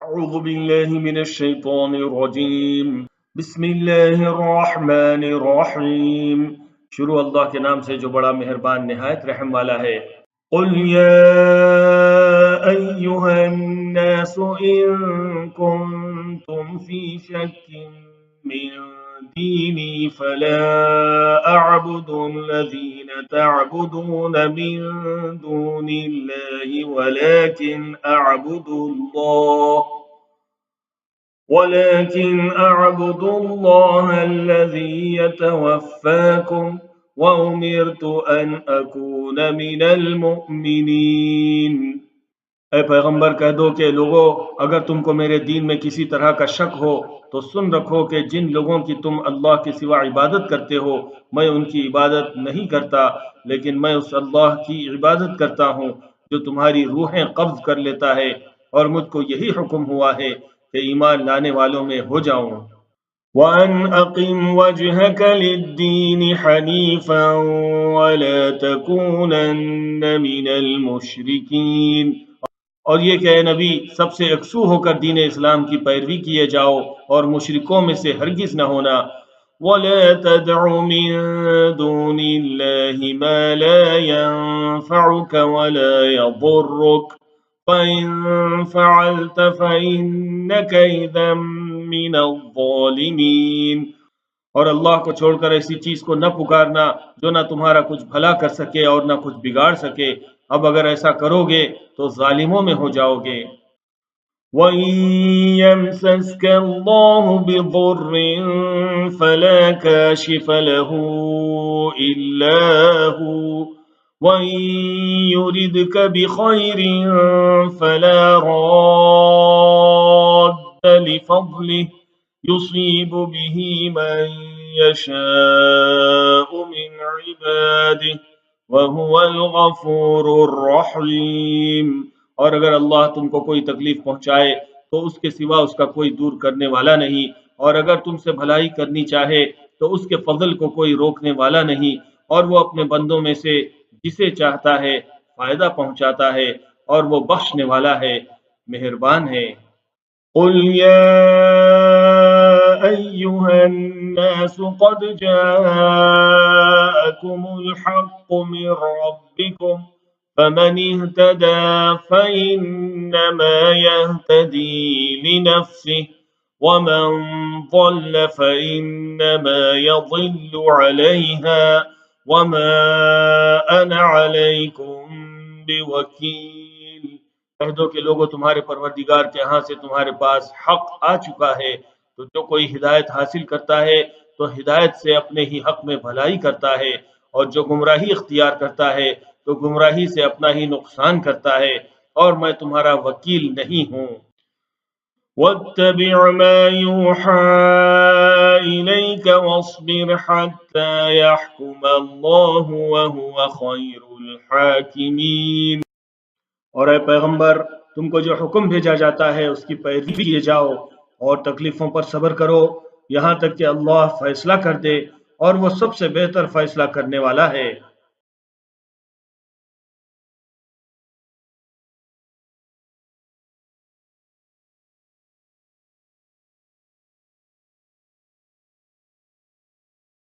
أعوذ بالله من الشيطان الرجيم بسم الله الرحمن الرحيم شروع اللہ کے نام سے جو بڑا مہربان نہایت رحم والا ہے۔ قل يا أيها الناس إن كنتم في شك من ديني فلا أعبد الذين تعبدون من دون الله ولكن أعبد الله الذي يتوفاكم وأمرت أن أكون من المؤمنين۔ اے پیغمبر کہہ دو کہ لوگو اگر تم کو میرے دین میں کسی طرح کا شک ہو تو سن رکھو کہ جن لوگوں کی تم اللہ کے سوا عبادت کرتے ہو میں ان کی عبادت نہیں کرتا، لیکن میں اس اللہ کی عبادت کرتا ہوں جو تمہاری روحیں قبض کر لیتا ہے، اور مجھ کو یہی حکم ہوا ہے کہ ایمان لانے والوں میں ہو جاؤں۔ وَأَنْ أَقِمْ وَجْهَكَ لِلدِّينِ حَنِيفًا وَلَا تَكُونَنَّ مِنَ الْمُشْرِكِينَ، اور یہ کہ اے نبی سب سے یکسو ہو کر دین اسلام کی پیروی کیے جاؤ اور مشرکوں میں سے ہرگز نہ ہونا۔ وَلَا تَدْعُ مِن دُونِ اللَّهِ مَا لَا يَنفَعُكَ وَلَا يَضُرُّكَ فَإِن فَعَلْتَ فَإِنَّكَ إِذًا مِّنَ الظَّالِمِينَ، اور اللہ کو چھوڑ کر ایسی چیز کو نہ پکارنا جو نہ تمہارا کچھ بھلا کر سکے اور نہ کچھ بگاڑ سکے، اب اگر ایسا کرو گے تو ظالموں میں ہو جاؤ گے۔ وَإِن يَمْسَسْكَ اللَّهُ بِضُرٍّ فَلَا كَاشِفَ لَهُ إِلَّا هُوَ وَإِن يُرِدْكَ بِخَيْرٍ فَلَا رَادَّ لِفَضْلِهِ يُصِيبُ بِهِ مَن يَشَاءُ مِنْ عِبَادِهِ وَهُوَ الْغَفُورُ الرَّحِيمُ، اور اگر اللہ تم کو کوئی تکلیف پہنچائے تو اس کے سوا اس کا کوئی دور کرنے والا نہیں، اور اگر تم سے بھلائی کرنی چاہے تو اس کے فضل کو کوئی روکنے والا نہیں، اور وہ اپنے بندوں میں سے جسے چاہتا ہے فائدہ پہنچاتا ہے، اور وہ بخشنے والا ہے، مہربان ہے۔ قل يا أيها الناس قد جاءكم الحق من ربكم فمن اهتدى فإنما يهتدي لنفسه ومن ضل فإنما يضل عليها وما أنا عليكم بوكيل۔ کہہ دو کہ لوگوں تمہارے پروردگار کے ہاں سے تمہارے پاس حق آ چکا ہے، تو جو کوئی ہدایت حاصل کرتا ہے تو ہدایت سے اپنے ہی حق میں بھلائی کرتا ہے، اور جو گمراہی اختیار کرتا ہے تو گمراہی سے اپنا ہی نقصان کرتا ہے، اور میں تمہارا وکیل نہیں ہوں۔ وَاتَّبِعْ مَا يُوحَى إِلَيْكَ وَاصْبِرْ حَتَّى يَحْكُمَ اللَّهُ وَهُوَ خَيْرُ الْحَاكِمِينَ، اور اے پیغمبر تم کو جو حکم بھیجا جاتا ہے اس کی پیروی کیے جاؤ اور تکلیفوں پر صبر کرو یہاں تک کہ اللہ فیصلہ کر دے، اور وہ سب سے بہتر فیصلہ کرنے والا ہے۔